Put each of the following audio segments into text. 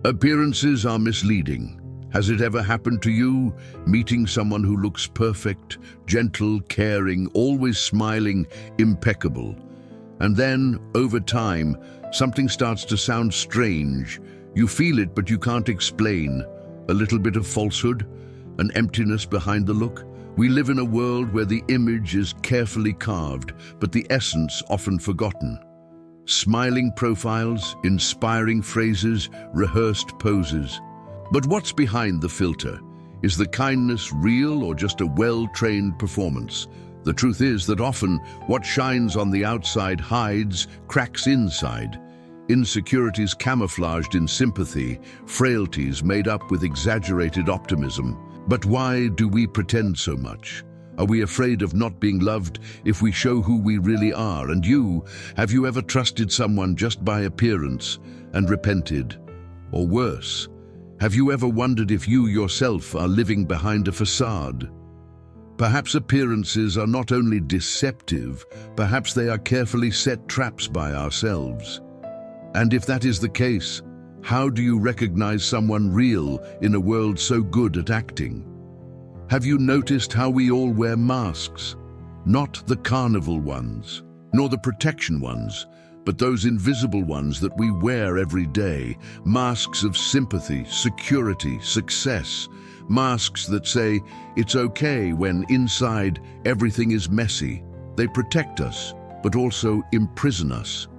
Appearances are misleading. Has it ever happened to you, meeting someone who looks perfect, gentle, caring, always smiling, impeccable? And then, over time, something starts to sound strange. You feel it, but you can't explain. A little bit of falsehood, an emptiness behind the look. We live in a world where the image is carefully carved, but the essence often forgotten. Smiling profiles, inspiring phrases, rehearsed poses. But what's behind the filter? Is the kindness real or just a well-trained performance? The truth is that often what shines on the outside hides cracks inside. Insecurities camouflaged in sympathy, frailties made up with exaggerated optimism. But why do we pretend so much? Are we afraid of not being loved if we show who we really are? And you, have you ever trusted someone just by appearance and repented? Or worse, have you ever wondered if you yourself are living behind a facade? Perhaps appearances are not only deceptive, perhaps they are carefully set traps by ourselves. And if that is the case, how do you recognize someone real in a world so good at acting? Have you noticed how we all wear masks? Not the carnival ones, nor the protection ones, but those invisible ones that we wear every day. Masks of sympathy, security, success. Masks that say it's okay when inside everything is messy. They protect us, but also imprison us.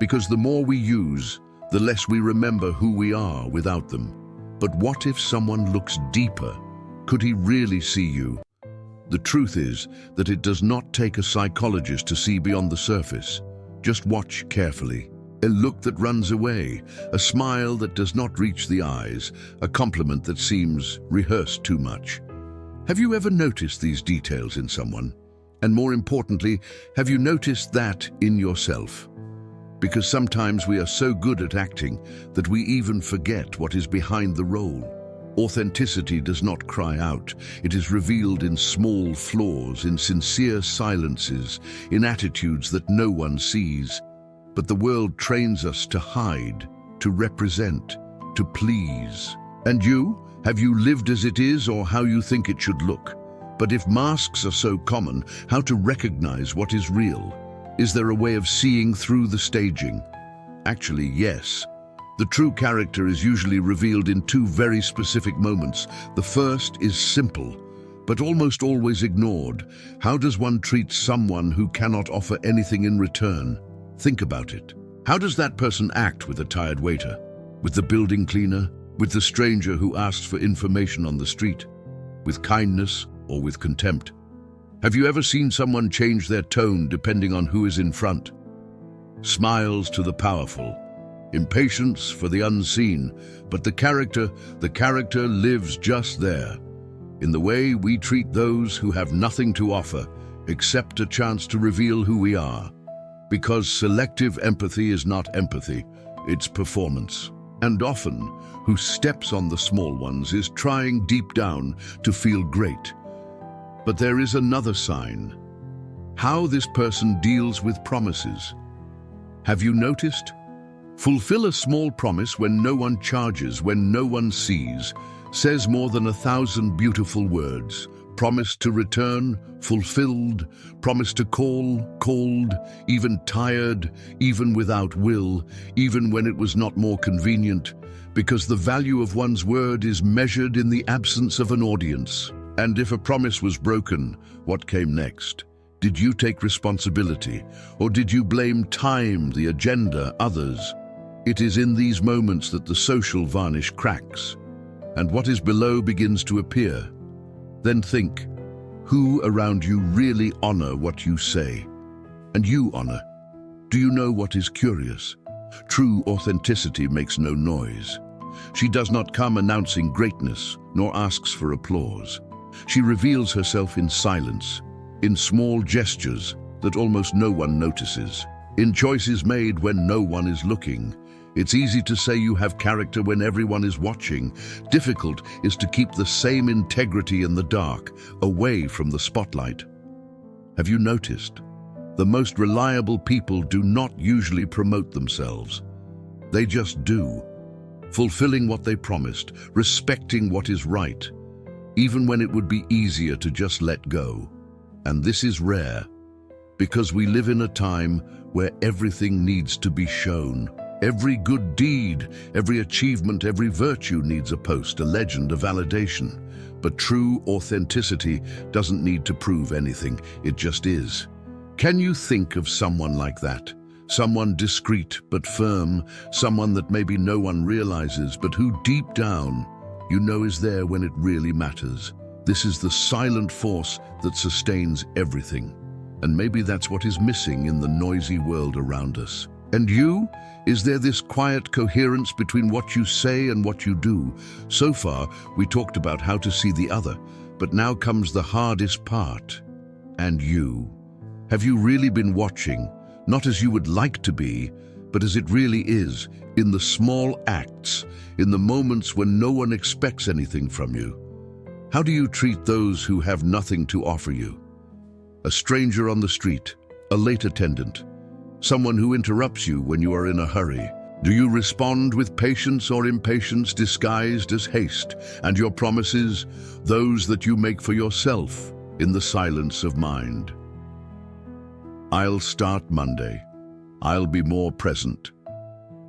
Because the more we use, the less we remember who we are without them. But what if someone looks deeper? Could he really see you? The truth is that it does not take a psychologist to see beyond the surface. Just watch carefully. A look that runs away, a smile that does not reach the eyes, a compliment that seems rehearsed too much. Have you ever noticed these details in someone? And more importantly, have you noticed that in yourself? Because sometimes we are so good at acting that we even forget what is behind the role. Authenticity does not cry out. It is revealed in small flaws, in sincere silences, in attitudes that no one sees. But the world trains us to hide, to represent, to please. And you? Have you lived as it is or how you think it should look? But if masks are so common, how to recognize what is real? Is there a way of seeing through the staging? Actually, yes. The true character is usually revealed in two very specific moments. The first is simple, but almost always ignored. How does one treat someone who cannot offer anything in return? Think about it. How does that person act with a tired waiter? With the building cleaner? With the stranger who asks for information on the street? With kindness or with contempt? Have you ever seen someone change their tone depending on who is in front? Smiles to the powerful, impatience for the unseen, but the character lives just there, in the way we treat those who have nothing to offer except a chance to reveal who we are. Because selective empathy is not empathy, it's performance. And often, who steps on the small ones is trying deep down to feel great. But there is another sign. How this person deals with promises. Have you noticed? Fulfill a small promise when no one charges, when no one sees, says more than 1,000 beautiful words. Promise to return, fulfilled. Promise to call, called, even tired, even without will, even when it was not more convenient, because the value of one's word is measured in the absence of an audience. And if a promise was broken, what came next? Did you take responsibility, or did you blame time, the agenda, others? It is in these moments that the social varnish cracks, and what is below begins to appear. Then think, who around you really honor what you say? And you honor. Do you know what is curious? True authenticity makes no noise. She does not come announcing greatness, nor asks for applause. She reveals herself in silence, in small gestures that almost no one notices, in choices made when no one is looking. It's easy to say you have character when everyone is watching. Difficult is to keep the same integrity in the dark, away from the spotlight. Have you noticed? The most reliable people do not usually promote themselves. They just do. fulfilling what they promised, respecting what is right, even when it would be easier to just let go. And this is rare, because we live in a time where everything needs to be shown. Every good deed, every achievement, every virtue needs a post, a legend, a validation. But true authenticity doesn't need to prove anything, it just is. Can you think of someone like that? Someone discreet but firm, someone that maybe no one realizes, but who deep down you know is there when it really matters. This is the silent force that sustains everything. And maybe that's what is missing in the noisy world around us. And you? Is there this quiet coherence between what you say and what you do? So far, we talked about how to see the other, but now comes the hardest part. And you? Have you really been watching, not as you would like to be, but as it really is, in the small acts, in the moments when no one expects anything from you? How do you treat those who have nothing to offer you? A stranger on the street, a late attendant, someone who interrupts you when you are in a hurry. Do you respond with patience or impatience disguised as haste, and your promises, those that you make for yourself in the silence of mind? I'll start Monday. I'll be more present.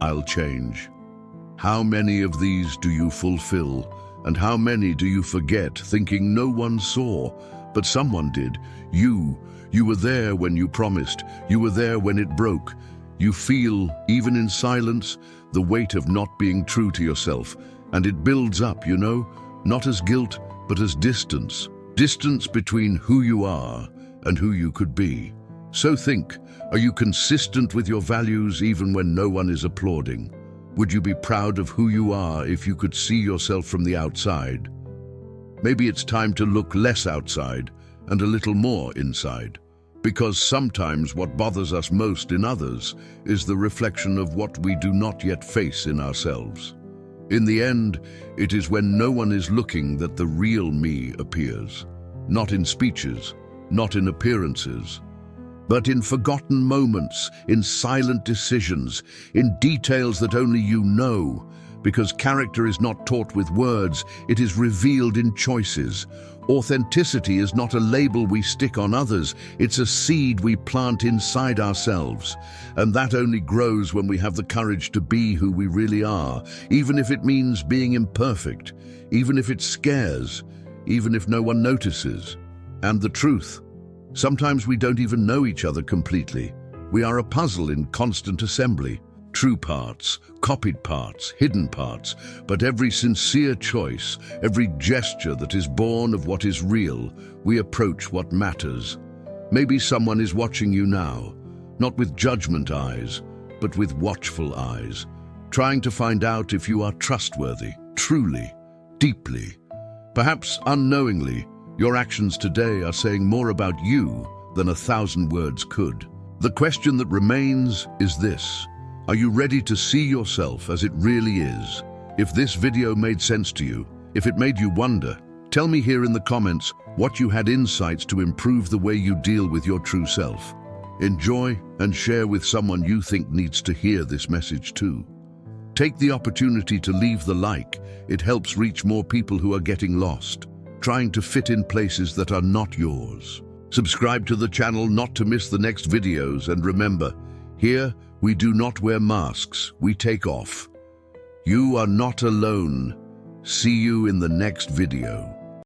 I'll change. How many of these do you fulfill, and how many do you forget, thinking no one saw, but someone did? You were there when you promised. You were there when it broke. You feel, even in silence, the weight of not being true to yourself. And it builds up, you know, not as guilt, but as distance. Distance between who you are and who you could be. So think, are you consistent with your values even when no one is applauding? Would you be proud of who you are if you could see yourself from the outside? Maybe it's time to look less outside and a little more inside. Because sometimes what bothers us most in others is the reflection of what we do not yet face in ourselves. In the end, it is when no one is looking that the real me appears. Not in speeches, not in appearances, but in forgotten moments, in silent decisions, in details that only you know. Because character is not taught with words, it is revealed in choices. Authenticity is not a label we stick on others, it's a seed we plant inside ourselves. And that only grows when we have the courage to be who we really are, even if it means being imperfect, even if it scares, even if no one notices. And the truth, sometimes we don't even know each other completely. We are a puzzle in constant assembly. True parts, copied parts, hidden parts, but every sincere choice, every gesture that is born of what is real, we approach what matters. Maybe someone is watching you now, not with judgment eyes, but with watchful eyes, trying to find out if you are trustworthy, truly, deeply. Perhaps unknowingly, your actions today are saying more about you than 1,000 words could. The question that remains is this: are you ready to see yourself as it really is? If this video made sense to you, if it made you wonder, tell me here in the comments what you had insights to improve the way you deal with your true self. Enjoy and share with someone you think needs to hear this message too. Take the opportunity to leave the like. It helps reach more people who are getting lost, trying to fit in places that are not yours. Subscribe to the channel not to miss the next videos, and remember, here we do not wear masks, we take off. You are not alone. See you in the next video.